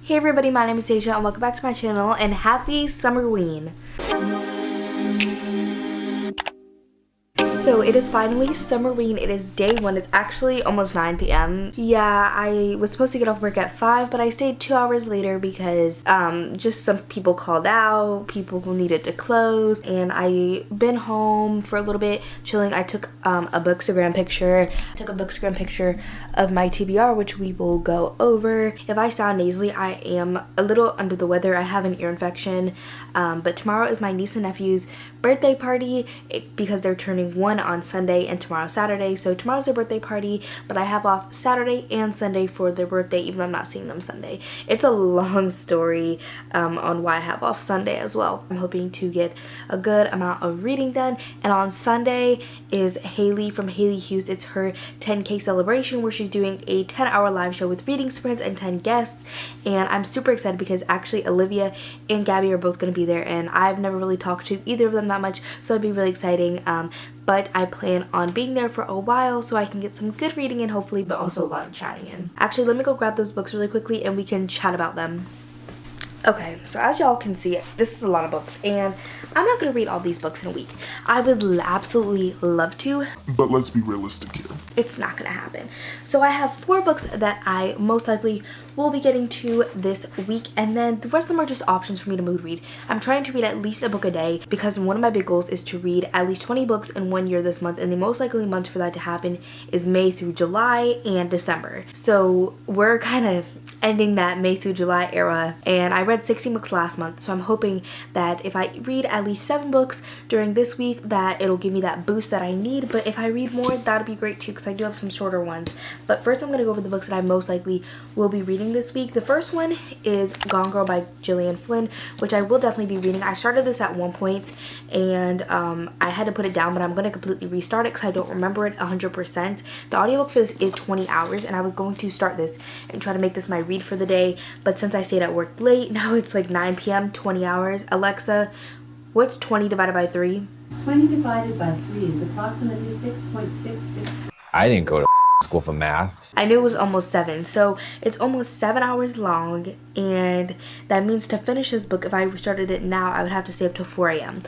Hey everybody, my name is Asia and welcome back to my channel and happy Summerween. So it is finally Summerween. It is day one. It's actually almost 9 p.m. Yeah, I was supposed to get off work at 5, but I stayed 2 hours later because just some people called out, people who needed to close, and I been home for a little bit chilling. I took a bookstagram picture. I took a bookstagram picture of my TBR, which we will go over. If I sound nasally, I am a little under the weather. I have an ear infection, but tomorrow is my niece and nephew's birthday party because they're turning 1 on Sunday and tomorrow Saturday. So tomorrow's their birthday party, but I have off Saturday and Sunday for their birthday, even though I'm not seeing them Sunday. It's a long story on why I have off Sunday as well. I'm hoping to get a good amount of reading done. And on Sunday is Haley from Haley Hughes. It's her 10K celebration where she's doing a 10-hour live show with reading sprints and 10 guests. And I'm super excited because actually Olivia and Gabby are both going to be there, and I've never really talked to either of them that much, so it'd be really exciting. But I plan on being there for a while so I can get some good reading in hopefully, but also a lot of chatting in. Actually, let me go grab those books really quickly and we can chat about them. Okay, so as y'all can see, this is a lot of books, and I'm not going to read all these books in a week. I would absolutely love to, but let's be realistic here. It's not going to happen. So I have 4 books that I most likely will be getting to this week, and then the rest of them are just options for me to mood read. I'm trying to read at least a book a day because one of my big goals is to read at least 20 books in 1 year this month, and the most likely months for that to happen is May through July and December. So we're kind of ending that May through July era, and I read 16 books last month, so I'm hoping that if I read at least 7 books during this week that it'll give me that boost that I need. But if I read more, that'd be great too because I do have some shorter ones. But first I'm going to go over the books that I most likely will be reading this week. The first one is Gone Girl by Gillian Flynn, which I will definitely be reading. I started this at one point and I had to put it down, but I'm going to completely restart it because I don't remember it 100%. The audiobook for this is 20 hours, and I was going to start this and try to make this my read for the day, but since I stayed at work late, now it's like 9 p.m, 20 hours. Alexa, what's 20 divided by 3? 20 divided by 3 is approximately 6.66. I didn't go to school for math. I knew it was almost 7, so it's almost 7 hours long, and that means to finish this book, if I started it now, I would have to stay up till 4 a.m,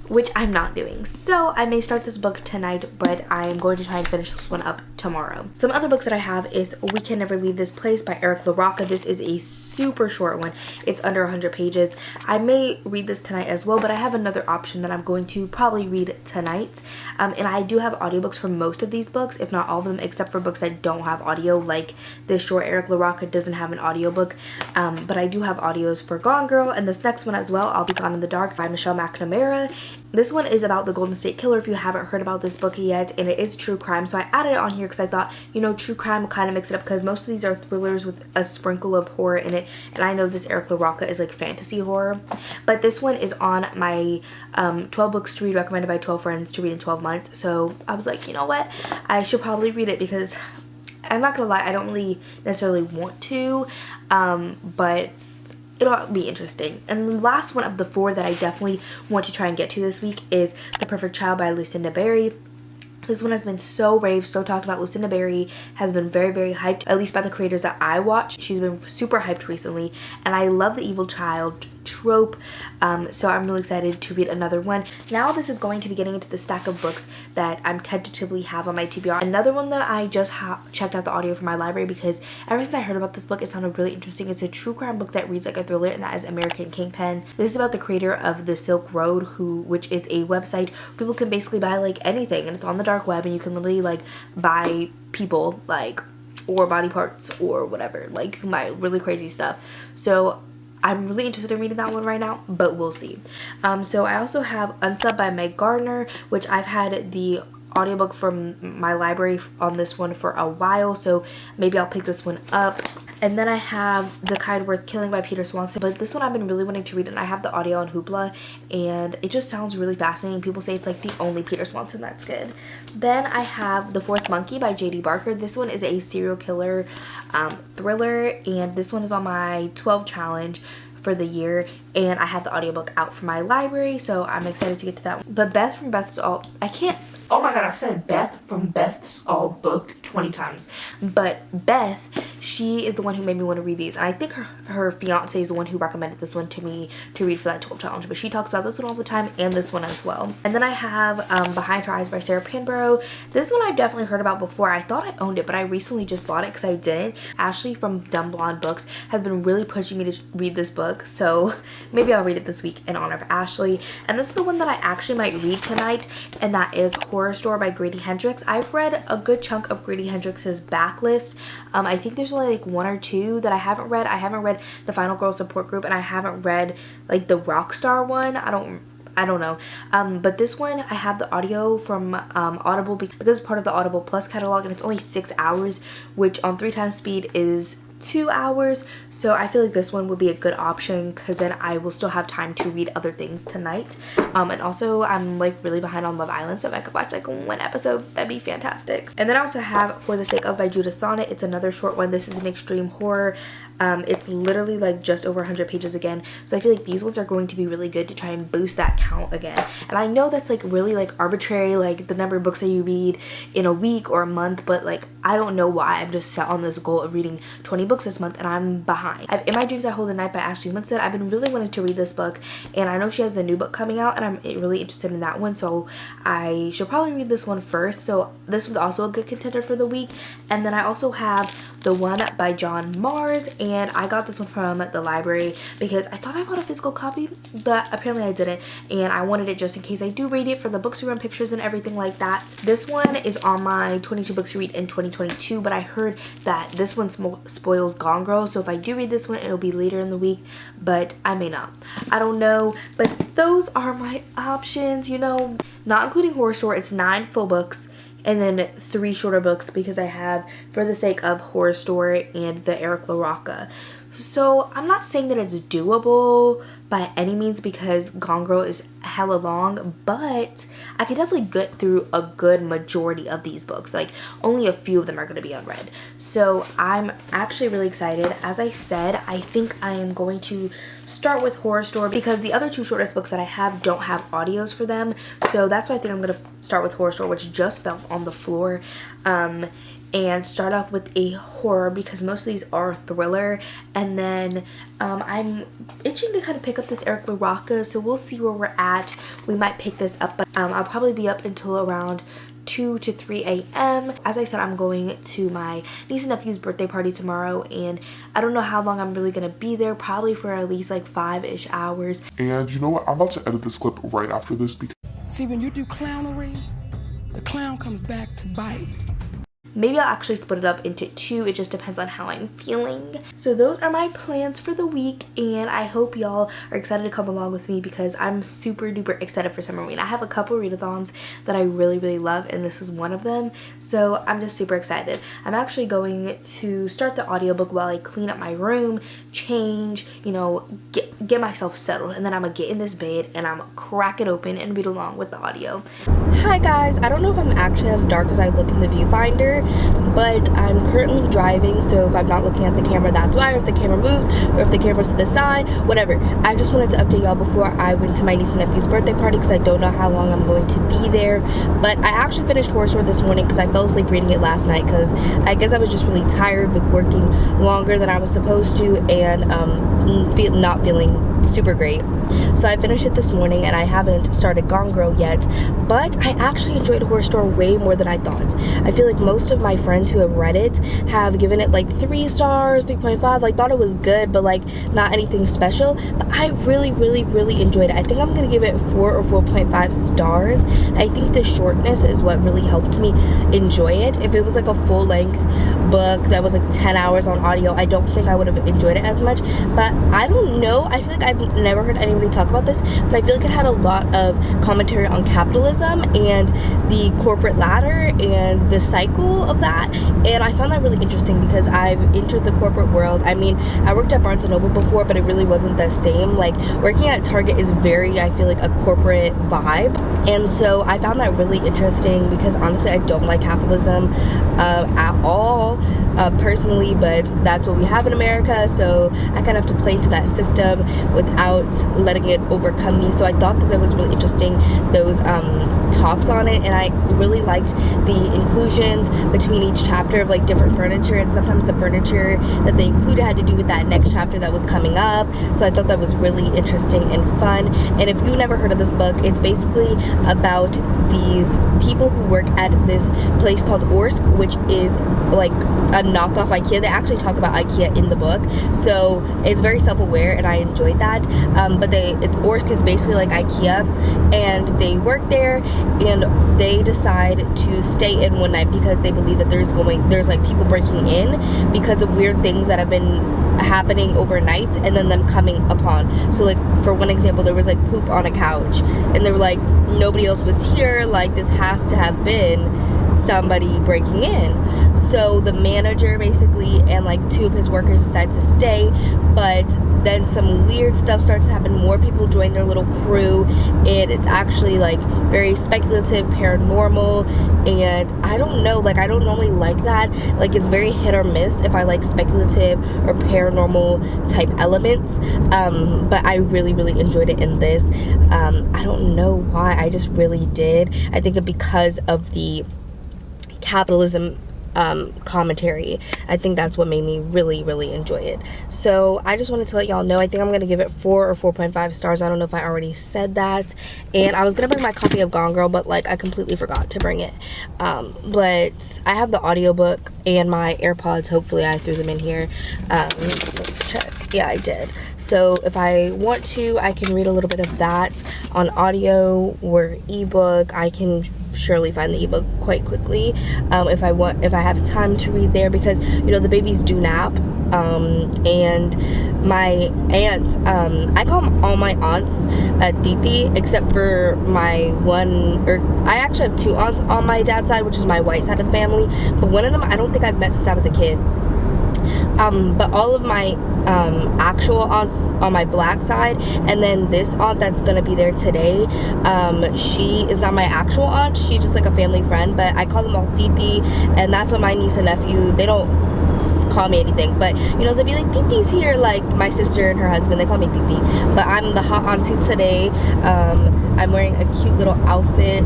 which I'm not doing. So I may start this book tonight, but I'm going to try and finish this one up tomorrow. Some other books that I have is We Can Never Leave This Place by larocca. This is a super short one. It's under 100 pages. I may read this tonight as well, but I have another option that I'm going to probably read tonight. And I do have audiobooks for most of these books, if not all of them, except for books that don't have audio, like this short larocca doesn't have an audiobook. But I do have audios for Gone Girl, and this next one as well, I'll Be Gone in the Dark by Michelle McNamara. This one is about the Golden State Killer if you haven't heard about this book yet, and it is true crime, so I added it on here because I thought, you know, true crime will kind of mix it up because most of these are thrillers with a sprinkle of horror in it, and I know this larocca is like fantasy horror, but this one is on my 12 books to read recommended by 12 friends to read in 12 months, so I was like, you know what, I should probably read it because I'm not gonna lie, I don't really necessarily want to, but it'll be interesting. And the last one of the 4 that I definitely want to try and get to this week is The Perfect Child by Lucinda. This one has been so raved, so talked about. Lucinda has been very, very hyped, at least by the creators that I watch. She's been super hyped recently, and I love the evil child trope, so I'm really excited to read another one. Now this is going to be getting into the stack of books that I'm tentatively have on my TBR. Another one that I just checked out the audio from my library because ever since I heard about this book, it sounded really interesting. It's a true crime book that reads like a thriller, and that is American Kingpin. This is about the creator of The Silk Road, which is a website where people can basically buy like anything, and it's on the dark web, and you can literally like buy people like or body parts or whatever, like you can buy really crazy stuff. So I'm really interested in reading that one right now, but we'll see. So I also have Unsub by Meg Gardner, which I've had the audiobook from my library on this one for a while, so maybe I'll pick this one up. And then I have The Kind Worth Killing by Peter Swanson, but this one I've been really wanting to read, and I have the audio on Hoopla, and it just sounds really fascinating. People say it's like the only Peter Swanson that's good. Then I have The Fourth Monkey by J.D. Barker. This one is a serial killer thriller, and this one is on my 12 challenge for the year, and I have the audiobook out from my library, so I'm excited to get to that one. But Beth from Beth's All, oh my god, I've said Beth from Beth's All booked 20 times. But Beth she is the one who made me want to read these. And I think her fiance is the one who recommended this one to me to read for that 12 challenge. But she talks about this one all the time and this one as well. And then I have Behind Her Eyes by Sarah Panborough. This one I've definitely heard about before. I thought I owned it, but I recently just bought it because I didn't. Ashley from Dumb Blonde Books has been really pushing me to read this book, so maybe I'll read it this week in honor of Ashley. And this is the one that I actually might read tonight, and that is Horrorstor by Grady Hendrix. I've read a good chunk of Grady Hendrix's backlist. I think there's only like 1 or 2 that I haven't read. I haven't read The Final Girl Support Group, and I haven't read like the Rockstar one. I don't know. But this one, I have the audio from Audible because it's part of the Audible Plus catalog, and it's only 6 hours, which on 3 times speed is 2 hours. So I feel like this one would be a good option because then I will still have time to read other things tonight. And also I'm like really behind on Love Island, so if I could watch like 1 episode, that'd be fantastic. And then I also have For the Sake of by Judith Sonnet. It's another short one. This is an extreme horror. It's literally like just over 100 pages again, so I feel like these ones are going to be really good to try and boost that count again. And I know that's like really like arbitrary, like the number of books that you read in a week or a month, but like I don't know why I'm just set on this goal of reading 20 books this month and I'm behind. In My Dreams I Hold the Night by Ashley Winstead. I've been really wanting to read this book, and I know she has a new book coming out and I'm really interested in that one, so I should probably read this one first. So this was also a good contender for the week. And then I also have The One by John Mars, and I got this one from the library because I thought I bought a physical copy, but apparently I didn't, and I wanted it just in case I do read it for the books to run pictures and everything like that. This one is on my 22 books to read in 2022, but I heard that this one spoils Gone Girl, so if I do read this one, it'll be later in the week, but I may not. I don't know, but those are my options, you know, not including Horrorstor. It's 9 full books and then 3 shorter books because I have For the Sake of, Horrorstor, and the Eric LaRocca. So I'm not saying that it's doable by any means because Gone Girl is hella long, but I could definitely get through a good majority of these books. Like only a few of them are going to be unread. So I'm actually really excited. As I said, I think I am going to start with Horrorstor because the other 2 shortest books that I have don't have audios for them. So that's why I think I'm going to start with Horrorstor, which just fell on the floor. And start off with a horror because most of these are thriller, and then I'm itching to kind of pick up this Eric LaRocca, so we'll see where we're at. We might pick this up, but I'll probably be up until around 2 to 3 a.m. As I said, I'm going to my niece and nephew's birthday party tomorrow, and I don't know how long I'm really gonna be there, probably for at least like 5-ish hours. And you know what? I'm about to edit this clip right after this because See, when you do clownery, the clown comes back to bite. Maybe I'll actually split it up into 2. It just depends on how I'm feeling. So those are my plans for the week, and I hope y'all are excited to come along with me because I'm super duper excited for Summerween. I have a couple readathons that I really love, and this is one of them. So I'm just super excited. I'm actually going to start the audiobook while I clean up my room, change, you know, get myself settled, and then I'm gonna get in this bed and I'm gonna crack it open and read along with the audio. Hi guys, I don't know if I'm actually as dark as I look in the viewfinder, but I'm currently driving, so if I'm not looking at the camera, that's why, or if the camera moves, or if the camera's to the side, whatever. I just wanted to update y'all before I went to my niece and nephew's birthday party because I don't know how long I'm going to be there, but I actually finished Horrorstor this morning because I fell asleep reading it last night because I guess I was just really tired with working longer than I was supposed to and not feeling super great. So I finished it this morning and I haven't started Gone Girl yet, but I actually enjoyed Horrorstor way more than I thought. I feel like most of my friends who have read it have given it like 3 stars, 3.5, like thought it was good but like not anything special, but I really enjoyed it. I think I'm gonna give it 4 or 4.5 stars. I think the shortness is what really helped me enjoy it. If it was like a full-length book that was like 10 hours on audio, I don't think I would have enjoyed it as much, but I don't know, I feel like I've never heard anybody talk about this, but I feel like it had a lot of commentary on capitalism and the corporate ladder and the cycle of that, and I found that really interesting because I've entered the corporate world. I mean, I worked at Barnes & Noble before, but it really wasn't the same. Like, working at Target is very, I feel like, a corporate vibe, and so I found that really interesting because honestly, I don't like capitalism at all. personally, but that's what we have in America, so I kind of have to play into that system without letting it overcome me. So I thought that was really interesting, those talks on it, and I really liked the inclusions between each chapter of like different furniture, and sometimes the furniture that they included had to do with that next chapter that was coming up. So I thought that was really interesting and fun. And if you've never heard of this book, it's basically about these people who work at this place called Orsk, which is like a knockoff IKEA. They actually talk about IKEA in the book, so it's very self-aware, and I enjoyed that. But Orsk is basically like IKEA, and they work there, and they decide to stay in one night because they believe that there's like people breaking in because of weird things that have been happening overnight, and then them coming upon. So like for one example, there was like poop on a couch, and they were like, nobody else was here, like this has to have been somebody breaking in. So the manager basically and like 2 of his workers decide to stay, but then some weird stuff starts to happen. More people join their little crew, and it's actually like very speculative, paranormal, and I don't know, like I don't normally like that. Like it's very hit or miss if I like speculative or paranormal type elements, but I really enjoyed it in this. I don't know why, I just really did. I think because of the capitalism commentary. I think that's what made me really enjoy it. So I just wanted to let y'all know, I think I'm going to give it 4 or 4.5 stars. I don't know if I already said that. And I was going to bring my copy of Gone Girl, but like I completely forgot to bring it. But I have the audiobook and my AirPods. Hopefully I threw them in here. Let's check. Yeah, I did. So if I want to, I can read a little bit of that on audio or ebook. I can surely find the ebook quite quickly if I have time to read there, because you know the babies do nap, and my aunt, I call all my aunts Titi, except for my one, or I actually have 2 aunts on my dad's side, which is my white side of the family, but one of them I don't think I've met since I was a kid. But all of my actual aunts on my black side, and then this aunt that's gonna be there today, she is not my actual aunt, she's just like a family friend, but I call them all Titi, and that's what my niece and nephew, they don't call me anything, but you know, they'll be like, Titi's here, like my sister and her husband, they call me Titi, but I'm the hot auntie today. I'm wearing a cute little outfit.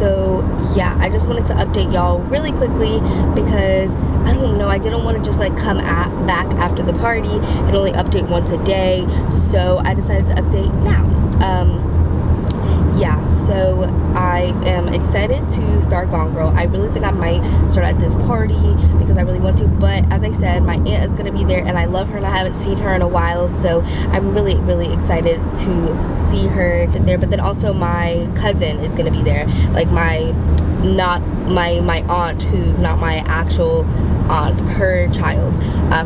So yeah, I just wanted to update y'all really quickly because I don't know, I didn't want to just like come back after the party and only update once a day, so I decided to update now. Yeah, so I am excited to start Gone Girl. I really think I might start at this party because I really want to, but as I said, my aunt is going to be there and I love her and I haven't seen her in a while, so I'm really excited to see her there. But then also my cousin is going to be there, like my aunt who's not my actual aunt, her child.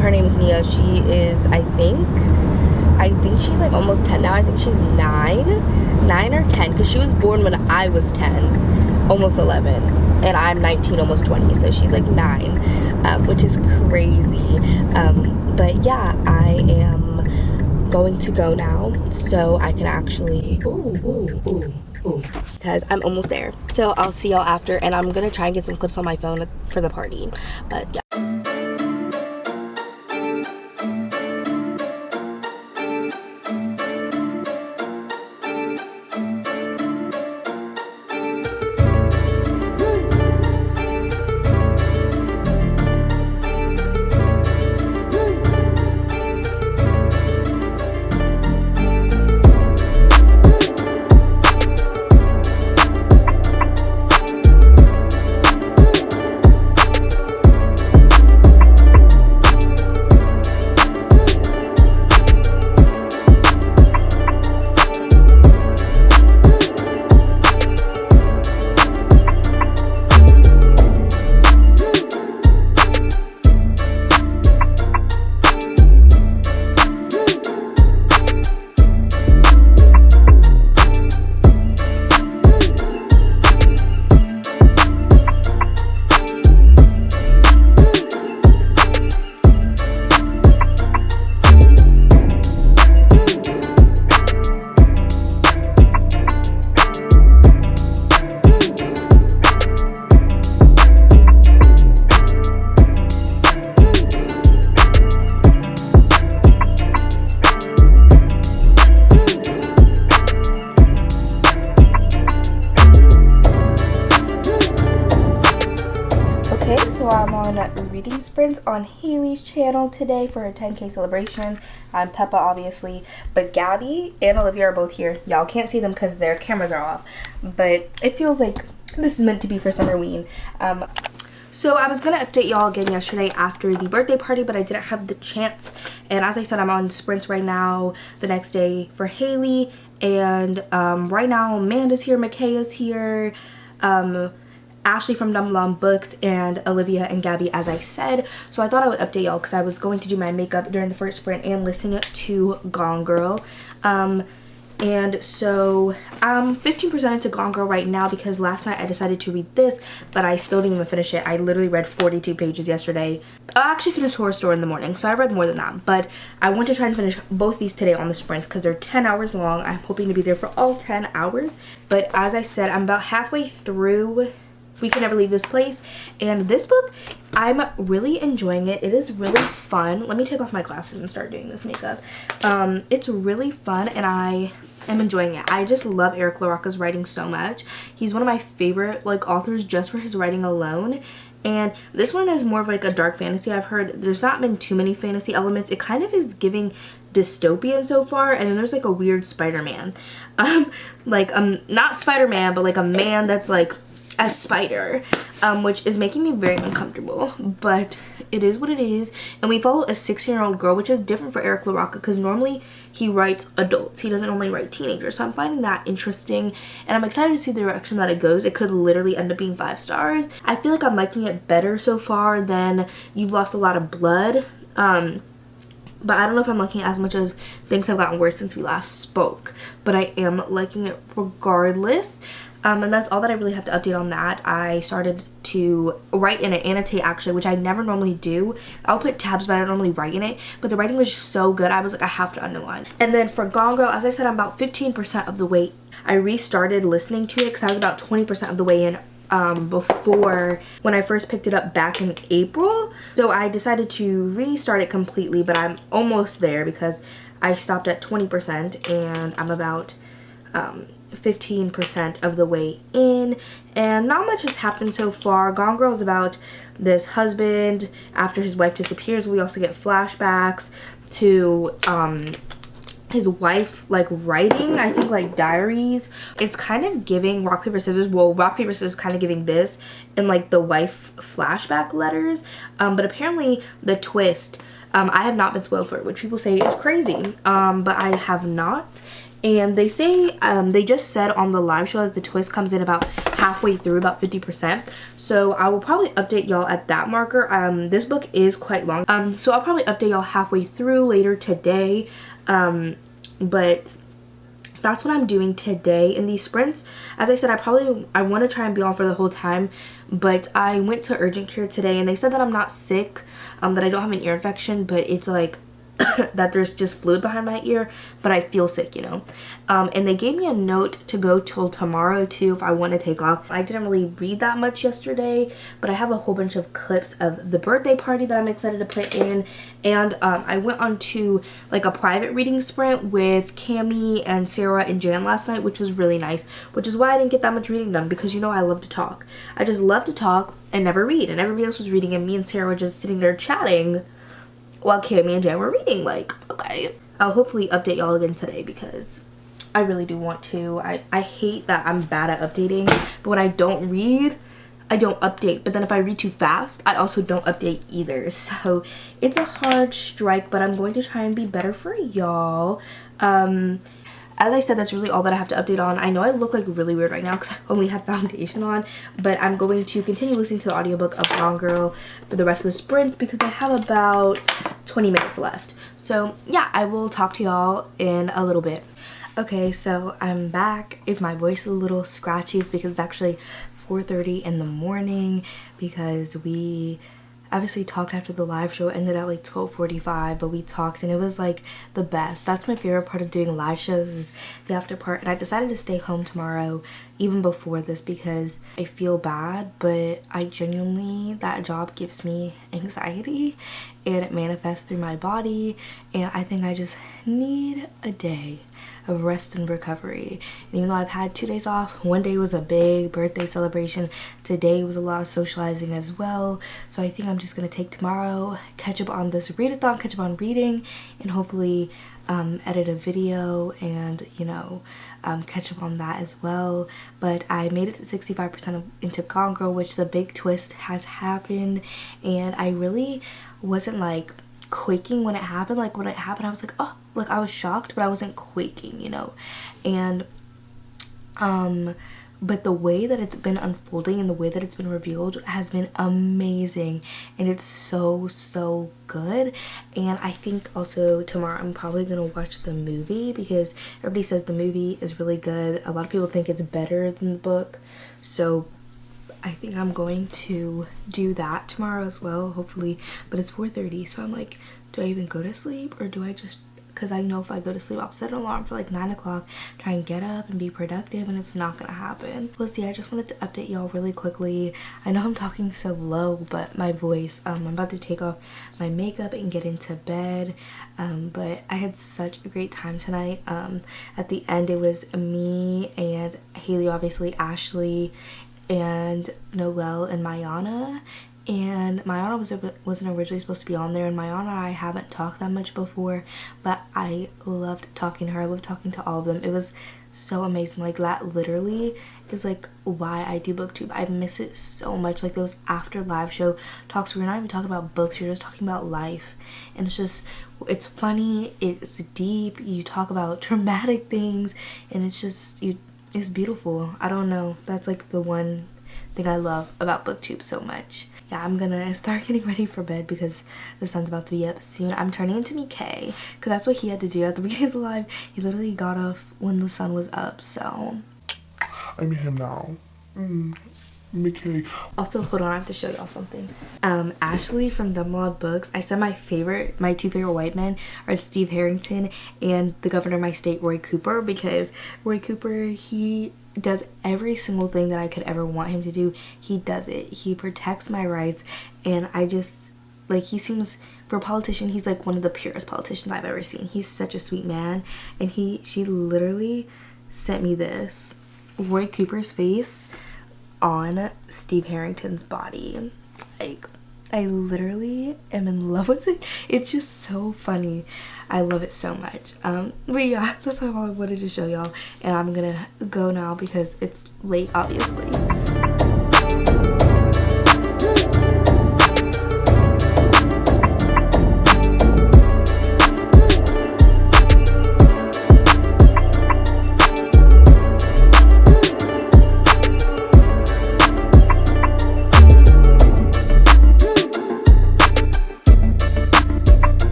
Her name is Nia. She is, I think she's like almost 10 now. I think she's 9 or 10, because she was born when I was 10, almost 11, and I'm 19, almost 20, so she's like 9, which is crazy. But yeah, I am going to go now, so I can actually, because I'm almost there. So I'll see y'all after, and I'm gonna try and get some clips on my phone for the party, but yeah. sprints on Haley's channel today for her 10K celebration. I'm Peppa, obviously, but Gabby and Olivia are both here. Y'all can't see them because their cameras are off, but it feels like this is meant to be for Summerween. So I was going to update y'all again yesterday after the birthday party, but I didn't have the chance. And as I said, I'm on sprints right now, the next day for Haley. And right now, Amanda's here, Micaiah's here, Ashley from Dumb Blonde Books, and Olivia and Gabby, as I said. So I thought I would update y'all because I was going to do my makeup during the first sprint and listen to Gone Girl. And so I'm 15% into Gone Girl right now because last night I decided to read this, but I still didn't even finish it. I literally read 42 pages yesterday. I actually finished Horrorstor in the morning, so I read more than that. But I want to try and finish both these today on the sprints because they're 10 hours long. I'm hoping to be there for all 10 hours. But as I said, I'm about halfway through We Can Never Leave This Place. And this book, I'm really enjoying it. It is really fun. Let me take off my glasses and start doing this makeup. It's really fun and I am enjoying it. I just love Eric LaRocca's writing so much. He's one of my favorite authors just for his writing alone. And this one is more of a dark fantasy. I've heard there's not been too many fantasy elements. It kind of is giving dystopian so far, and then there's a weird Spider-Man. Not Spider-Man, but a man that's a spider, which is making me very uncomfortable, but it is what it is. And we follow a 16-year-old girl, which is different for Eric LaRocca because normally he writes adults. He doesn't normally write teenagers, so I'm finding that interesting, and I'm excited to see the direction that it goes. It could literally end up being 5 stars. I feel like I'm liking it better so far than You've Lost a Lot of Blood, but I don't know if I'm liking it as much as things have gotten worse since we last spoke, but I am liking it regardless. And that's all that I really have to update on that. I started to write in it, annotate actually, which I never normally do. I'll put tabs, but I don't normally write in it. But the writing was just so good, I was I have to underline. And then for Gone Girl, as I said, I'm about 15% of the way. I restarted listening to it because I was about 20% of the way in before when I first picked it up back in April. So I decided to restart it completely, but I'm almost there because I stopped at 20% and I'm about 15% of the way in, and not much has happened so far. Gone Girl is about this husband after his wife disappears. We also get flashbacks to his wife writing, I think diaries. It's kind of giving rock paper scissors. Well, rock paper scissors kind of giving this in the wife flashback letters, but apparently the twist, I have not been spoiled for it, which people say is crazy, but I have not. And they say, they just said on the live show that the twist comes in about halfway through, about 50%. So I will probably update y'all at that marker. This book is quite long. So I'll probably update y'all halfway through later today. But that's what I'm doing today in these sprints. As I said, I want to try and be on for the whole time. But I went to urgent care today and they said that I'm not sick, that I don't have an ear infection, but it's that there's just fluid behind my ear, but I feel sick, and they gave me a note to go till tomorrow too if I want to take off. I didn't really read that much yesterday, but I have a whole bunch of clips of the birthday party that I'm excited to put in, and I went on to a private reading sprint with Cami and Sarah and Jan last night, which was really nice, which is why I didn't get that much reading done because I love to talk. I just love to talk and never read, and everybody else was reading and me and Sarah were just sitting there chatting while Cami and Jan were reading. Okay. I'll hopefully update y'all again today because I really do want to. I hate that I'm bad at updating, but when I don't read, I don't update. But then if I read too fast, I also don't update either. So it's a hard strike, but I'm going to try and be better for y'all. As I said, that's really all that I have to update on. I know I look really weird right now because I only have foundation on, but I'm going to continue listening to the audiobook of Gone Girl for the rest of the sprints because I have about 20 minutes left. So yeah, I will talk to y'all in a little bit. Okay, so I'm back. If my voice is a little scratchy, it's because it's actually 4:30 in the morning because we obviously talked after the live show. It ended at 12:45, but we talked and it was the best. That's my favorite part of doing live shows, is the after part. And I decided to stay home tomorrow even before this because I feel bad, but I genuinely, that job gives me anxiety and manifest through my body, and I think I just need a day of rest and recovery. And even though I've had 2 days off, one day was a big birthday celebration, today was a lot of socializing as well, so I think I'm just gonna take tomorrow, catch up on this readathon, catch up on reading, and hopefully edit a video and, you know, catch up on that as well. But I made it to 65% into Gone Girl, which the big twist has happened, and I really wasn't like quaking when it happened. Like when it happened, I was like, oh, like I was shocked, but I wasn't quaking, you know. And but the way that it's been unfolding and the way that it's been revealed has been amazing, and it's so good. And I think also tomorrow I'm probably gonna watch the movie because everybody says the movie is really good. A lot of people think it's better than the book, so I think I'm going to do that tomorrow as well, hopefully. But it's 4:30, so I'm like, do I even go to sleep, or do I just, because I know if I go to sleep I'll set an alarm for like 9 o'clock, try and get up and be productive, and it's not gonna happen. We'll see. I just wanted to update y'all really quickly. I know I'm talking so low, but my voice, I'm about to take off my makeup and get into bed, but I had such a great time tonight. At the end it was me and Haley, obviously, Ashley, and Noelle and Mayana. And Mayana wasn't originally supposed to be on there, and Mayana and I haven't talked that much before, but I loved talking to her. I loved talking to all of them. It was so amazing. Like, that literally is like why I do booktube. I miss it so much. Like those after live show talks where you're not even talking about books, you're just talking about life, and it's just, it's funny, it's deep, you talk about traumatic things, and it's just, it's beautiful. I don't know, that's like the one thing I love about booktube so much. Yeah, I'm gonna start getting ready for bed because the sun's about to be up soon. I'm turning into Mikay because that's what he had to do at the beginning of the live. He literally got off when the sun was up, so I'm him now. Mickey. Also, hold on, I have to show y'all something. Ashley from Dumbledore Books, I said my two favorite white men are Steve Harrington and the governor of my state, Roy Cooper, because Roy Cooper, he does every single thing that I could ever want him to do. He does it. He protects my rights, and I just, like, he seems, for a politician, he's like one of the purest politicians I've ever seen. He's such a sweet man, and she literally sent me this. Roy Cooper's face on Steve Harrington's body. Like, I literally am in love with it. It's just so funny. I love it so much. But yeah, that's all I wanted to show y'all, and I'm gonna go now because it's late, obviously.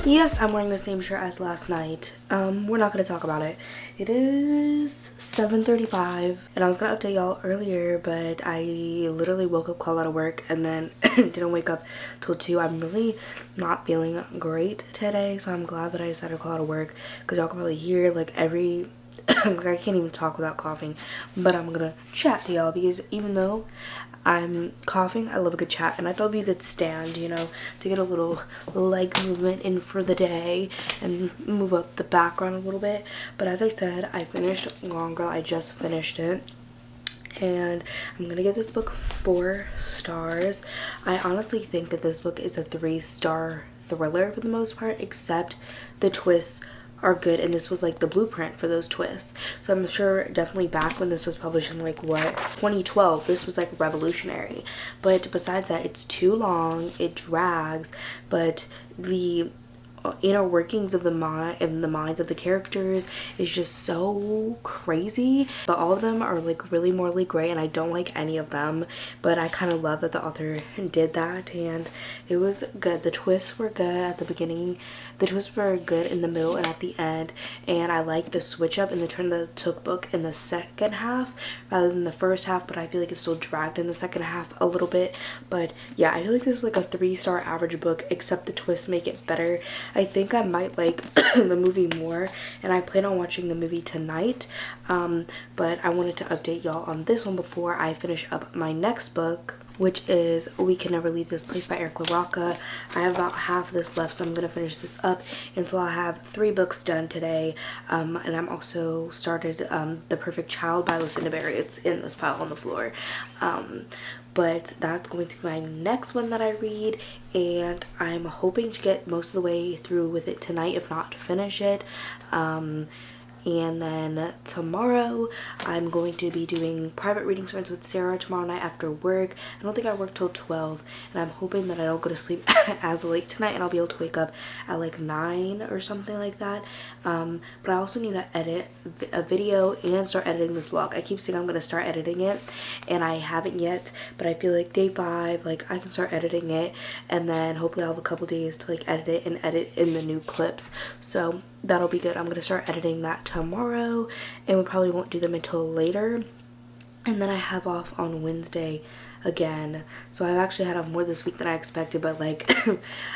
Yes, I'm wearing the same shirt as last night. We're not gonna talk about it. It is 7:35, and I was gonna update y'all earlier, but I literally woke up, called out of work, and then didn't wake up till 2. I'm really not feeling great today, so I'm glad that I decided to call out of work, because y'all can probably hear like every like, I can't even talk without coughing, but I'm gonna chat to y'all because even though I'm coughing, I love a good chat, and I thought it'd be a good stand, you know, to get a little leg movement in for the day and move up the background a little bit. But as I said, I finished Gone Girl. I just finished it, and I'm gonna give this book 4 stars. I honestly think that this book is a 3-star thriller for the most part, except the twists are good, and this was like the blueprint for those twists. So I'm sure definitely back when this was published in like 2012, this was like revolutionary. But besides that, it's too long, it drags, but the inner workings of the mind and the minds of the characters is just so crazy. But all of them are like really morally gray, and I don't like any of them, but I kind of love that the author did that, and it was good. The twists were good at the beginning, the twists were good in the middle and at the end, and I like the switch up and the turn that took book in the second half rather than the first half, but I feel like it still dragged in the second half a little bit. But yeah, I feel like this is like a 3-star average book, except the twists make it better. I think I might like the movie more, and I plan on watching the movie tonight. But I wanted to update y'all on this one before I finish up my next book, which is We Can Never Leave This Place by larocca. I have about half of this left, so I'm gonna finish this up, and so I'll have 3 books done today. And I'm also started The Perfect Child by Lucinda. It's in this pile on the floor. But that's going to be my next one that I read, and I'm hoping to get most of the way through with it tonight, if not finish it. And then tomorrow I'm going to be doing private readings friends with Sarah tomorrow night after work. I don't think I work till 12, and I'm hoping that I don't go to sleep as late tonight and I'll be able to wake up at like 9 or something like that. But I also need to edit a video and start editing this vlog. I keep saying I'm going to start editing it, and I haven't yet, but I feel like day 5, like I can start editing it, and then hopefully I'll have a couple days to like edit it and edit in the new clips. So that'll be good. I'm gonna start editing that tomorrow, and we probably won't do them until later. And then I have off on Wednesday again, so I've actually had off more this week than I expected, but like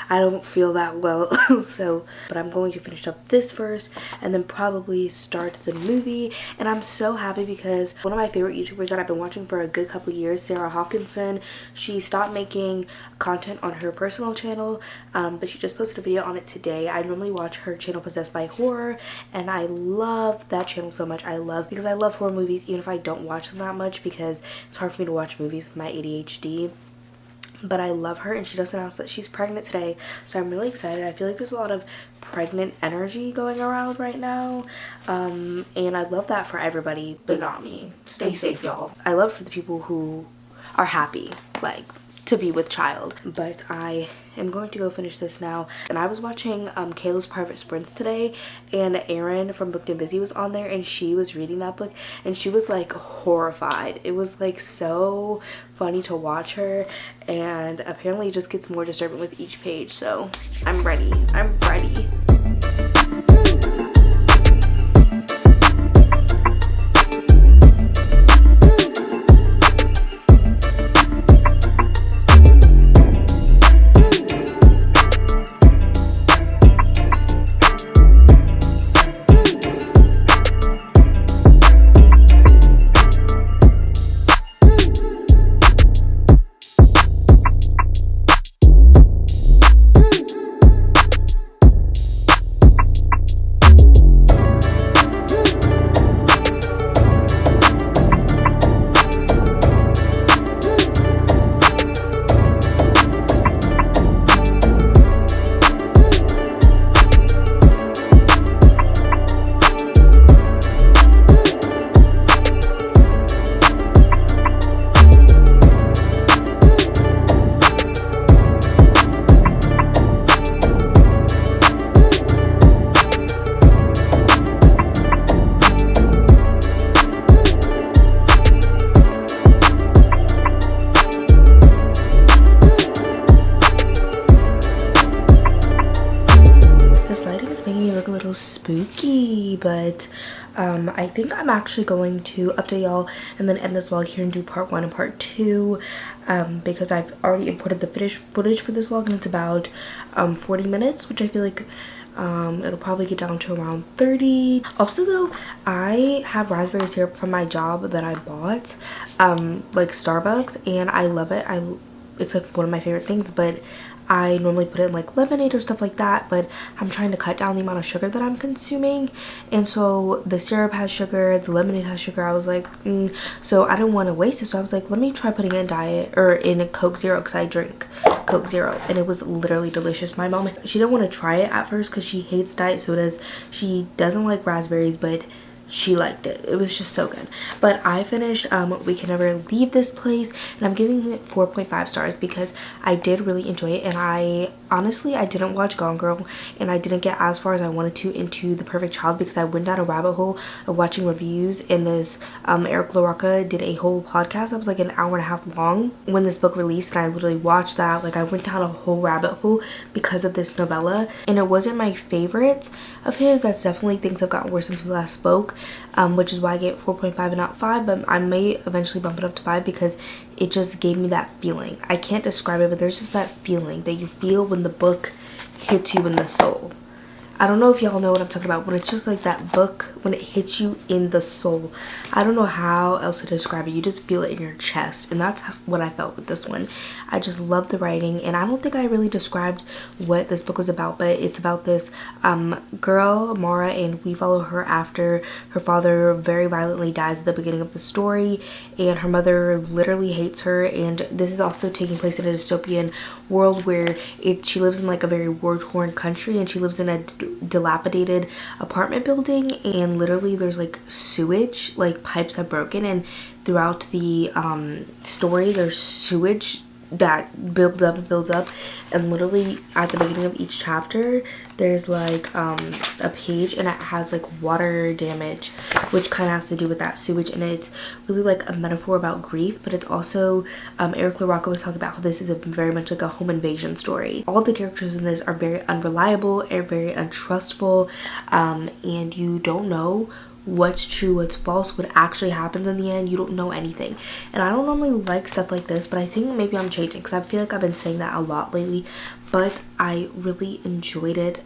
I don't feel that well. But I'm going to finish up this first and then probably start the movie. And I'm so happy because one of my favorite YouTubers that I've been watching for a good couple years, Sarah Hawkinson, she stopped making content on her personal channel, but she just posted a video on it today. I normally watch her channel Possessed by Horror, and I love that channel so much. Because I love horror movies, even if I don't watch them that much, because it's hard for me to watch movies with my ADHD. But I love her, and she just announced that she's pregnant today, so I'm really excited. I feel like there's a lot of pregnant energy going around right now, and I love that for everybody, but not me. Stay safe, y'all. I love for the people who are happy, like, to be with child. But I am going to go finish this now. And I was watching Kayla's Private Sprints today, and Erin from Booked and Busy was on there, and she was reading that book, and she was like horrified. It was like so funny to watch her, and apparently it just gets more disturbing with each page. So I'm ready. Spooky, but I think I'm actually going to update y'all and then end this vlog here and do part 1 and part 2, because I've already imported the finished footage for this vlog, and it's about 40 minutes, which I feel like it'll probably get down to around 30. Also though, I have raspberry syrup from my job that I bought like Starbucks, and I love it. It's like one of my favorite things, but I normally put it in like lemonade or stuff like that, but I'm trying to cut down the amount of sugar that I'm consuming, and so the syrup has sugar, the lemonade has sugar. I was like, so I didn't want to waste it, so I was like, let me try putting it in diet or in a Coke Zero, because I drink Coke Zero, and it was literally delicious. My mom, she didn't want to try it at first because she hates diet sodas. She doesn't like raspberries, but she liked it. It was just so good. But I finished We Can Never Leave This Place, and I'm giving it 4.5 stars because I did really enjoy it. And I honestly didn't watch Gone Girl, and I didn't get as far as I wanted to into The Perfect Child because I went down a rabbit hole of watching reviews, and this larocca did a whole podcast that was like an hour and a half long when this book released, and I literally watched that. Like, I went down a whole rabbit hole because of this novella, and it wasn't my favorite of his. That's definitely things have gotten worse since we last spoke, which is why I gave it 4.5 and not 5, but I may eventually bump it up to 5 because it just gave me that feeling. I can't describe it, but there's just that feeling that you feel when the book hits you in the soul. I don't know if y'all know what I'm talking about, but it's just like that book when it hits you in the soul. I don't know how else to describe it. You just feel it in your chest, and that's what I felt with this one. I just love the writing, and I don't think I really described what this book was about, but it's about this girl, Mara, and we follow her after her father very violently dies at the beginning of the story, and her mother literally hates her. And this is also taking place in a dystopian world where she lives in like a very war-torn country, and she lives in a dilapidated apartment building, and literally there's like sewage, like pipes have broken, and throughout the story there's sewage that builds up and builds up, and literally at the beginning of each chapter there's like a page, and it has like water damage, which kind of has to do with that sewage, and it's really like a metaphor about grief. But it's also Eric LaRocca was talking about how this is very much like a home invasion story. All the characters in this are very unreliable and very untrustful, and you don't know what's true, what's false, what actually happens in the end. You don't know anything, and I don't normally like stuff like this, but I think maybe I'm changing because I feel like I've been saying that a lot lately. But I really enjoyed it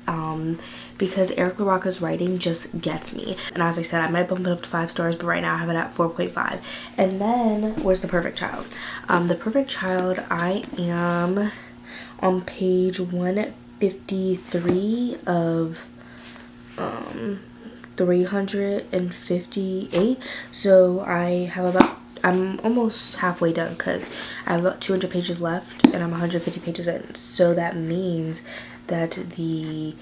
because Eric LaRocca's writing just gets me. And as I said, I might bump it up to 5 stars, but right now I have it at 4.5. And then where's The Perfect Child? The Perfect Child, I am on page 153 of 358, so I'm almost halfway done because I have about 200 pages left and I'm 150 pages in, so that means that the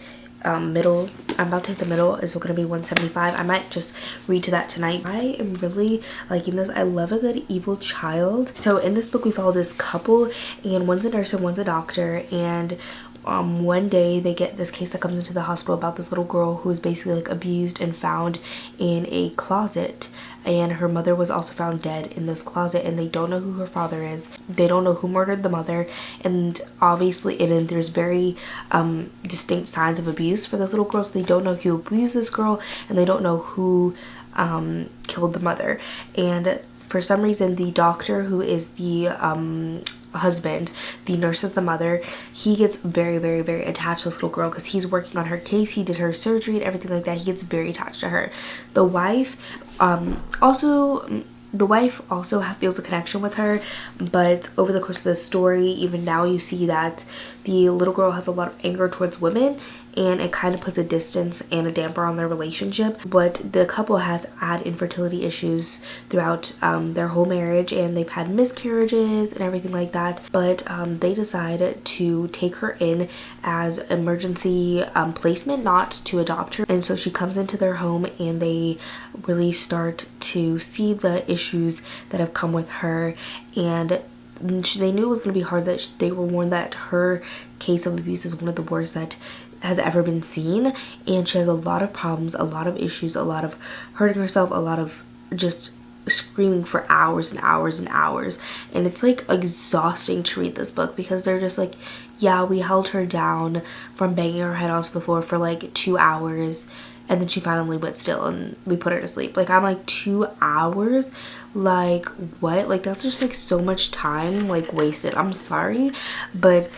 middle, I'm about to hit the middle, is going to be 175. I might just read to that tonight. I am really liking this. I love a good evil child. So in this book we follow this couple, and one's a nurse and one's a doctor, and one day they get this case that comes into the hospital about this little girl who is basically like abused and found in a closet, and her mother was also found dead in this closet, and they don't know who her father is. They don't know who murdered the mother, and obviously there's very distinct signs of abuse for this little girl, so they don't know who abused this girl, and they don't know who killed the mother. And for some reason the doctor, who is the husband, the nurse is the mother, he gets very, very, very attached to this little girl because he's working on her case. He did her surgery and everything like that. He gets very attached to her. The wife also feels a connection with her, but over the course of the story, even now, you see that the little girl has a lot of anger towards women, and it kind of puts a distance and a damper on their relationship. But the couple has had infertility issues throughout their whole marriage, and they've had miscarriages and everything like that. But they decide to take her in as emergency placement, not to adopt her. And so she comes into their home, and they really start to see the issues that have come with her, and they knew it was going to be hard. That they were warned that her case of abuse is one of the worst that has ever been seen, and she has a lot of problems, a lot of issues, a lot of hurting herself, a lot of just screaming for hours and hours and hours. And it's like exhausting to read this book because they're just like, yeah, we held her down from banging her head onto the floor for like 2 hours, and then she finally went still and we put her to sleep. Like, I'm like, 2 hours? Like, what? Like, that's just like so much time like wasted. I'm sorry, but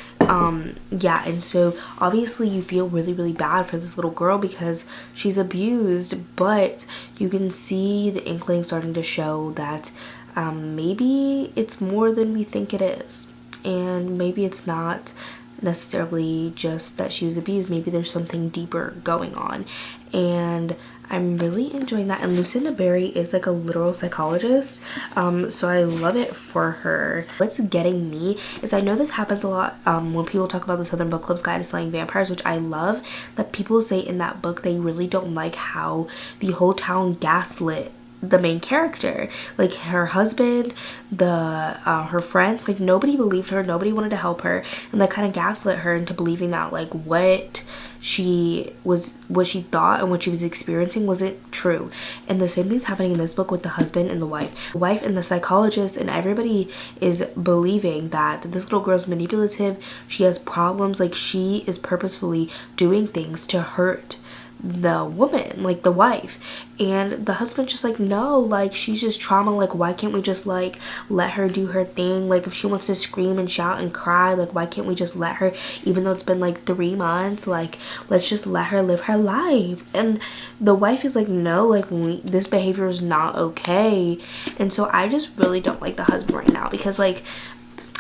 yeah. And so obviously you feel really, really bad for this little girl because she's abused, but you can see the inkling starting to show that maybe it's more than we think it is, and maybe it's not necessarily just that she was abused. Maybe there's something deeper going on, and I'm really enjoying that. And Lucinda Berry is like a literal psychologist, so I love it for her. What's getting me is, I know this happens a lot when people talk about the Southern Book Club's Guide to Slaying Vampires, which I love, that people say in that book they really don't like how the whole town gaslit the main character, like her husband, her friends. Like, nobody believed her, nobody wanted to help her, and they kind of gaslit her into believing that like what she thought and what she was experiencing wasn't true. And the same thing's happening in this book with the husband and the wife and the psychologist, and everybody is believing that this little girl's manipulative, she has problems, like she is purposefully doing things to hurt the woman, like the wife. And the husband's just like, no, like she's just trauma, like why can't we just like let her do her thing? Like if she wants to scream and shout and cry, like why can't we just let her, even though it's been like 3 months, like let's just let her live her life. And the wife is like, no, like this behavior is not okay. And so I just really don't like the husband right now, because like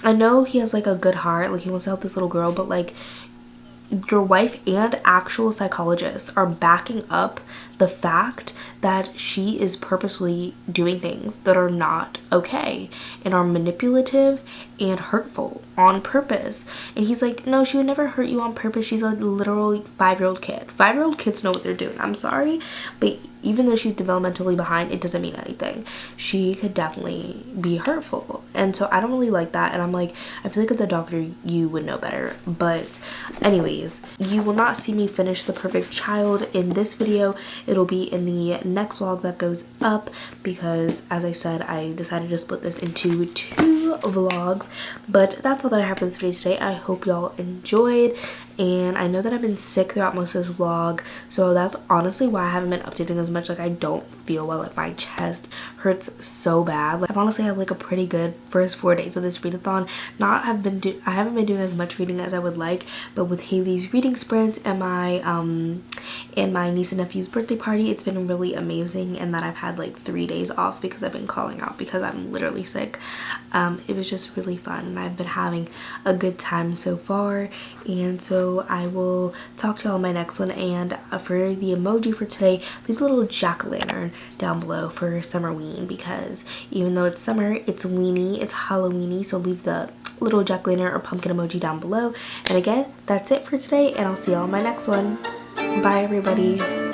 I know he has like a good heart, like he wants to help this little girl, but like your wife and actual psychologists are backing up the fact that she is purposely doing things that are not okay and are manipulative and hurtful on purpose. And he's like, no, she would never hurt you on purpose. She's a literal 5-year-old kid. 5-year-old kids know what they're doing. I'm sorry, but even though she's developmentally behind, it doesn't mean anything. She could definitely be hurtful. And so I don't really like that. And I'm like, I feel like as a doctor, you would know better. But anyways, you will not see me finish The Perfect Child in this video. It'll be in the next vlog that goes up, because as I said, I decided to split this into 2 vlogs. But that's all that I have for this video today. I hope y'all enjoyed. And I know that I've been sick throughout most of this vlog, so that's honestly why I haven't been updating as much. Like I don't feel well, like my chest hurts so bad. Like I've honestly had like a pretty good first 4 days of this readathon. I haven't been doing as much reading as I would like, but with Haley's reading sprint and my niece and nephew's birthday party, it's been really amazing. And that I've had like 3 days off because I've been calling out because I'm literally sick. It was just really fun, and I've been having a good time so far. And so I will talk to y'all in my next one. And for the emoji for today, leave a little jack-o'-lantern down below for Summerween, because even though it's summer, it's weenie, it's Halloweeny, so leave the little jack-o'-lantern or pumpkin emoji down below. And again, that's it for today, and I'll see y'all in my next one. Bye everybody.